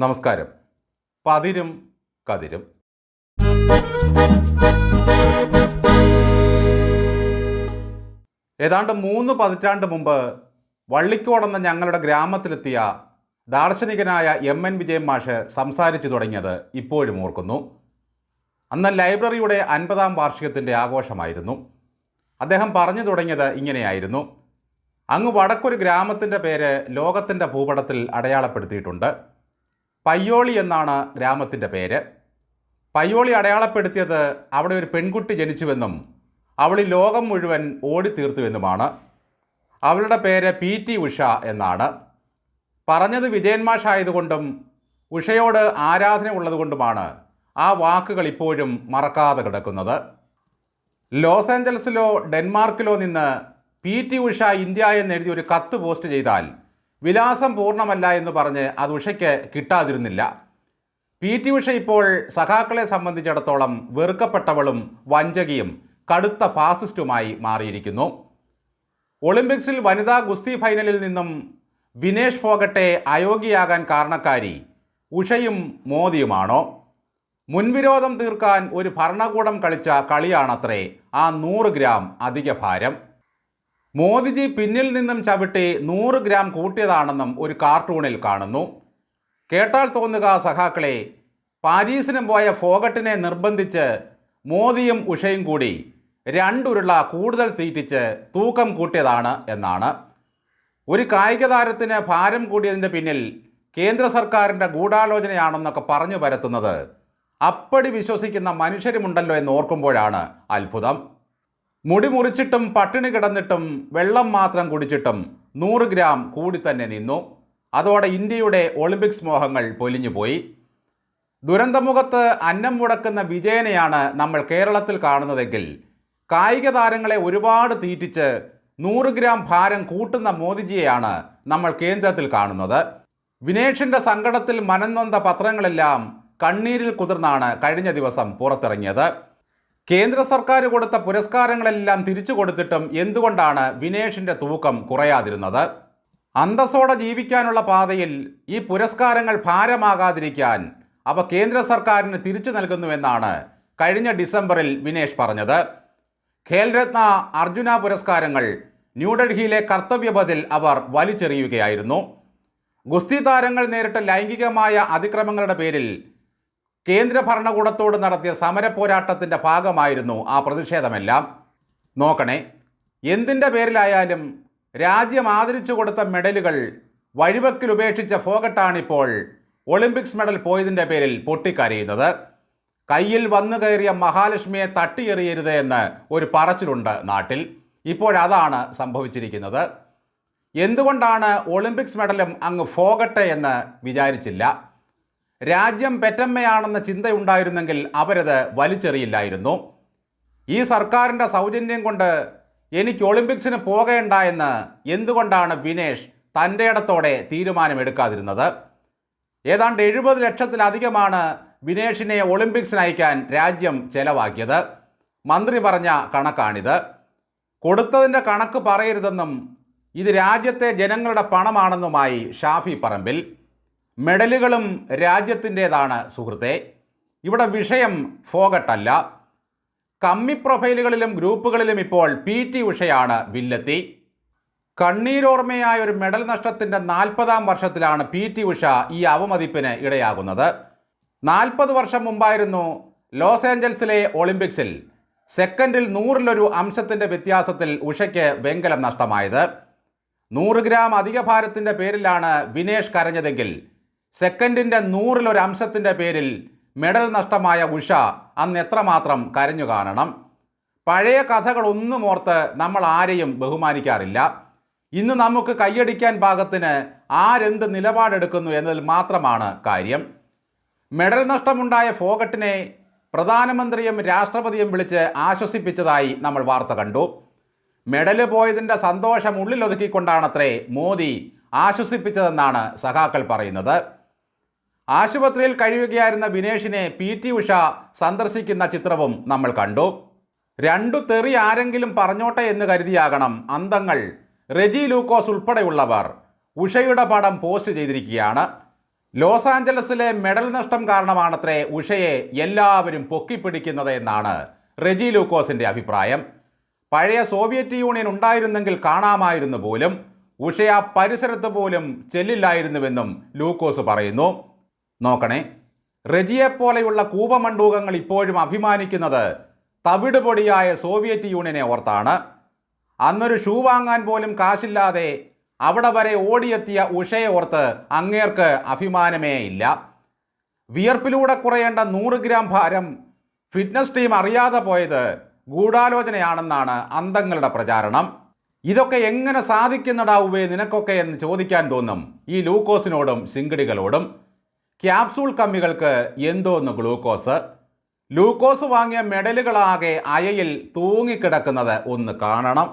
നമസ്കാരം. പതിരും കതിരും. ഏതാണ്ട് 3 പതിറ്റാണ്ട് മുമ്പ് വള്ളിക്കോടെന്ന ഞങ്ങളുടെ ഗ്രാമത്തിലെത്തിയ ദാർശനികനായ എം.എൻ. വിജയൻ മാഷ് സംസാരിച്ചു തുടങ്ങിയത് ഇപ്പോഴും ഓർക്കുന്നു. അന്ന് ലൈബ്രറിയുടെ 50-ാം വാർഷികത്തിൻ്റെ ആഘോഷമായിരുന്നു. അദ്ദേഹം പറഞ്ഞു തുടങ്ങിയത് ഇങ്ങനെയായിരുന്നു: അങ്ങ് വടക്കൊരു ഗ്രാമത്തിൻ്റെ പേര് ലോകത്തിൻ്റെ ഭൂപടത്തിൽ അടയാളപ്പെടുത്തിയിട്ടുണ്ട്. പയ്യോളി എന്നാണ് ഗ്രാമത്തിൻ്റെ പേര്. പയ്യോളി അടയാളപ്പെടുത്തിയത് അവിടെ ഒരു പെൺകുട്ടി ജനിച്ചുവെന്നും അവൾ ഈ ലോകം മുഴുവൻ ഓടിത്തീർത്തുവെന്നുമാണ്. അവളുടെ പേര് P.T. ഉഷ എന്നാണ്. പറഞ്ഞത് വിജയൻ മാഷായതുകൊണ്ടും ഉഷയോട് ആരാധന ഉള്ളതുകൊണ്ടുമാണ് ആ വാക്കുകൾ ഇപ്പോഴും മറക്കാതെ കിടക്കുന്നത്. ലോസ് ഏഞ്ചൽസിലോ ഡെൻമാർക്കിലോ നിന്ന് P.T. ഉഷ ഇന്ത്യ എന്നെഴുതി ഒരു കത്ത് പോസ്റ്റ് ചെയ്താൽ വിലാസം പൂർണ്ണമല്ല എന്ന് പറഞ്ഞ് അത് ഉഷയ്ക്ക് കിട്ടാതിരുന്നില്ല. P.T. ഉഷ ഇപ്പോൾ സഖാക്കളെ സംബന്ധിച്ചിടത്തോളം വെറുക്കപ്പെട്ടവളും വഞ്ചകിയും കടുത്ത ഫാസിസ്റ്റുമായി മാറിയിരിക്കുന്നു. ഒളിമ്പിക്സിൽ വനിതാ ഗുസ്തി ഫൈനലിൽ നിന്നും വിനേഷ് ഫോഗട്ടെ അയോഗ്യയാകാൻ കാരണക്കാരി ഉഷയും മോദിയുമാണോ? മുൻവിരോധം തീർക്കാൻ ഒരു ഭരണകൂടം കളിച്ച കളിയാണത്രേ ആ 100 ഗ്രാം അധിക ഭാരം. മോദിജി പിന്നിൽ നിന്നും ചവിട്ടി 100 ഗ്രാം കൂട്ടിയതാണെന്നും ഒരു കാർട്ടൂണിൽ കാണുന്നു. കേട്ടാൽ തോന്നുക സഖാക്കളെ, പാരീസിനും പോയ ഫോഗട്ടിനെ നിർബന്ധിച്ച് മോദിയും ഉഷയും കൂടി 2 ഉരുള കൂടുതൽ തീറ്റിച്ച് തൂക്കം കൂട്ടിയതാണ് എന്നാണ്. ഒരു കായിക താരത്തിന് ഭാരം കൂടിയതിൻ്റെ പിന്നിൽ കേന്ദ്ര സർക്കാരിൻ്റെ ഗൂഢാലോചനയാണെന്നൊക്കെ പറഞ്ഞു പരത്തുന്നത് അപ്പടി വിശ്വസിക്കുന്ന മനുഷ്യരുമുണ്ടല്ലോ എന്ന് ഓർക്കുമ്പോഴാണ് അത്ഭുതം. മുടി മുറിച്ചിട്ടും പട്ടിണി കിടന്നിട്ടും വെള്ളം മാത്രം കുടിച്ചിട്ടും 100 ഗ്രാം കൂടി തന്നെ നിന്നു. അതോടെ ഇന്ത്യയുടെ ഒളിമ്പിക്സ് മോഹങ്ങൾ പൊലിഞ്ഞുപോയി. ദുരന്തമുഖത്ത് അന്നം മുടക്കുന്ന വിജയനെയാണ് നമ്മൾ കേരളത്തിൽ കാണുന്നതെങ്കിൽ കായിക താരങ്ങളെ ഒരുപാട് തീറ്റിച്ച് 100 ഗ്രാം ഭാരം കൂട്ടുന്ന മോദിജിയെയാണ് നമ്മൾ കേന്ദ്രത്തിൽ കാണുന്നത്. വിനേഷിൻ്റെ സങ്കടത്തിൽ മനംനൊന്ത പത്രങ്ങളെല്ലാം കണ്ണീരിൽ കുതിർന്നാണ് കഴിഞ്ഞ ദിവസം പുറത്തിറങ്ങിയത്. കേന്ദ്ര സർക്കാർ കൊടുത്ത പുരസ്കാരങ്ങളെല്ലാം തിരിച്ചു കൊടുത്തിട്ടും എന്തുകൊണ്ടാണ് വിനേഷിൻ്റെ തൂക്കം കുറയാതിരുന്നത്? അന്തസ്സോടെ ജീവിക്കാനുള്ള പാതയിൽ ഈ പുരസ്കാരങ്ങൾ ഭാരമാകാതിരിക്കാൻ അവ കേന്ദ്ര സർക്കാരിന് തിരിച്ചു നൽകുന്നുവെന്നാണ് കഴിഞ്ഞ ഡിസംബറിൽ വിനേഷ് പറഞ്ഞത്. ഖേൽരത്ന, അർജുന പുരസ്കാരങ്ങൾ ന്യൂഡൽഹിയിലെ കർത്തവ്യപഥിൽ അവർ വലിച്ചെറിയുകയായിരുന്നു. ഗുസ്തി താരങ്ങൾ നേരിട്ട ലൈംഗികമായ അതിക്രമങ്ങളുടെ പേരിൽ കേന്ദ്ര ഭരണകൂടത്തോട് നടത്തിയ സമരപോരാട്ടത്തിൻ്റെ ഭാഗമായിരുന്നു ആ പ്രതിഷേധമെല്ലാം. നോക്കണേ, എന്തിൻ്റെ പേരിലായാലും രാജ്യം ആദരിച്ചു കൊടുത്ത മെഡലുകൾ വഴിവക്കിൽ ഉപേക്ഷിച്ച ഫോഗട്ടാണിപ്പോൾ ഒളിമ്പിക്സ് മെഡൽ പോയതിൻ്റെ പേരിൽ പൊട്ടിക്കരയുന്നത്. കയ്യിൽ വന്നു കയറിയ മഹാലക്ഷ്മിയെ തട്ടിയെറിയരുത് എന്ന് ഒരു പറച്ചിലുണ്ട് നാട്ടിൽ. ഇപ്പോഴതാണ് സംഭവിച്ചിരിക്കുന്നത്. എന്തുകൊണ്ടാണ് ഒളിമ്പിക്സ് മെഡലും അങ്ങ് ഫോഗട്ടെ എന്ന് വിചാരിച്ചില്ല? രാജ്യം പെറ്റമ്മയാണെന്ന ചിന്തയുണ്ടായിരുന്നെങ്കിൽ അവരത് വലിച്ചെറിയില്ലായിരുന്നു. ഈ സർക്കാരിൻ്റെ സൗജന്യം കൊണ്ട് എനിക്ക് ഒളിമ്പിക്സിന് പോകേണ്ട എന്ന് എന്തുകൊണ്ടാണ് വിനേഷ് തൻ്റെ ഇടത്തോടെ തീരുമാനമെടുക്കാതിരുന്നത്? ഏതാണ്ട് 70 ലക്ഷത്തിലധികമാണ് വിനേഷിനെ ഒളിമ്പിക്സിന് അയക്കാൻ രാജ്യം ചെലവാക്കിയത്. മന്ത്രി പറഞ്ഞ കണക്കാണിത്. കൊടുത്തതിൻ്റെ കണക്ക് പറയരുതെന്നും ഇത് രാജ്യത്തെ ജനങ്ങളുടെ പണമാണെന്നുമായി ഷാഫി പറമ്പിൽ. മെഡലുകളും രാജ്യത്തിൻ്റേതാണ് സുഹൃത്തെ. ഇവിടെ വിഷയം ഫോഗട്ടല്ല. കമ്മി പ്രൊഫൈലുകളിലും ഗ്രൂപ്പുകളിലും ഇപ്പോൾ P.T. ഉഷയാണ് വില്ലെത്തി. കണ്ണീരോർമ്മയായ ഒരു മെഡൽ നഷ്ടത്തിൻ്റെ 40-ാം വർഷത്തിലാണ് P.T. ഉഷ ഈ അവമതിപ്പിന് ഇടയാകുന്നത്. 40 വർഷം മുമ്പായിരുന്നു ലോസ് ഏഞ്ചൽസിലെ ഒളിമ്പിക്സിൽ സെക്കൻഡിൽ 100-ലൊരു അംശത്തിൻ്റെ വ്യത്യാസത്തിൽ ഉഷയ്ക്ക് വെങ്കലം നഷ്ടമായത്. 100 ഗ്രാം അധിക ഭാരത്തിൻ്റെ പേരിലാണ് വിനേഷ് കരഞ്ഞതെങ്കിൽ സെക്കൻഡിൻ്റെ 100-ലൊരു അംശത്തിൻ്റെ പേരിൽ മെഡൽ നഷ്ടമായ ഉഷ അന്ന് എത്രമാത്രം കരഞ്ഞു കാണണം. പഴയ കഥകളൊന്നും ഓർത്ത് നമ്മൾ ആരെയും ബഹുമാനിക്കാറില്ല. ഇന്ന് നമുക്ക് കൈയടിക്കാൻ പാകത്തിന് ആരെന്ത് നിലപാടെടുക്കുന്നു എന്നതിൽ മാത്രമാണ് കാര്യം. മെഡൽ നഷ്ടമുണ്ടായ ഫോഗട്ടിനെ പ്രധാനമന്ത്രിയും രാഷ്ട്രപതിയും വിളിച്ച് ആശ്വസിപ്പിച്ചതായി നമ്മൾ വാർത്ത കണ്ടു. മെഡല് പോയതിൻ്റെ സന്തോഷം ഉള്ളിലൊതുക്കിക്കൊണ്ടാണത്രേ മോദി ആശ്വസിപ്പിച്ചതെന്നാണ് സഖാക്കൾ പറയുന്നത്. ആശുപത്രിയിൽ കഴിയുകയായിരുന്ന വിനേഷിനെ P.T. ഉഷ സന്ദർശിക്കുന്ന ചിത്രവും നമ്മൾ കണ്ടു. 2 തെറി ആരെങ്കിലും പറഞ്ഞോട്ടെ എന്ന് കരുതിയാകണം അന്തങ്ങൾ റെജി ലൂക്കോസ് ഉൾപ്പെടെയുള്ളവർ ഉഷയുടെ പടം പോസ്റ്റ് ചെയ്തിരിക്കുകയാണ്. ലോസ് ആഞ്ചലസിലെ മെഡൽ നഷ്ടം കാരണമാണത്രേ ഉഷയെ എല്ലാവരും പൊക്കിപ്പിടിക്കുന്നത് എന്നാണ് റെജി ലൂക്കോസിൻ്റെ അഭിപ്രായം. പഴയ സോവിയറ്റ് യൂണിയൻ ഉണ്ടായിരുന്നെങ്കിൽ കാണാമായിരുന്നു പോലും, ഉഷ ആ പരിസരത്ത് പോലും ചെല്ലില്ലായിരുന്നുവെന്നും ലൂക്കോസ് പറയുന്നു. നോക്കണേ, റെജിയെപ്പോലെയുള്ള കൂപമണ്ടൂകങ്ങൾ ഇപ്പോഴും അഭിമാനിക്കുന്നത് തവിട് പൊടിയായ സോവിയറ്റ് യൂണിയനെ ഓർത്താണ്. അന്നൊരു ഷൂ വാങ്ങാൻ പോലും കാശില്ലാതെ അവിടെ വരെ ഓടിയെത്തിയ ഉഷയെ ഓർത്ത് അങ്ങേർക്ക് അഭിമാനമേ ഇല്ല. വിയർപ്പിലൂടെ കുറയേണ്ട 100 ഗ്രാം ഭാരം ഫിറ്റ്നസ് ടീം അറിയാതെ പോയത് ഗൂഢാലോചനയാണെന്നാണ് അന്തങ്ങളുടെ പ്രചാരണം. ഇതൊക്കെ എങ്ങനെ സാധിക്കുന്നടാവുവേ നിനക്കൊക്കെ എന്ന് ചോദിക്കാൻ തോന്നും ഈ ലൂക്കോസിനോടും ശിങ്കിടികളോടും. ക്യാപ്സൂൾ കമ്മികൾക്ക് എന്തോന്ന് ഗ്ലൂക്കോസ്. ലൂക്കോസ് വാങ്ങിയ മെഡലുകളാകെ അയയിൽ തൂങ്ങിക്കിടക്കുന്നത് ഒന്ന് കാണണം.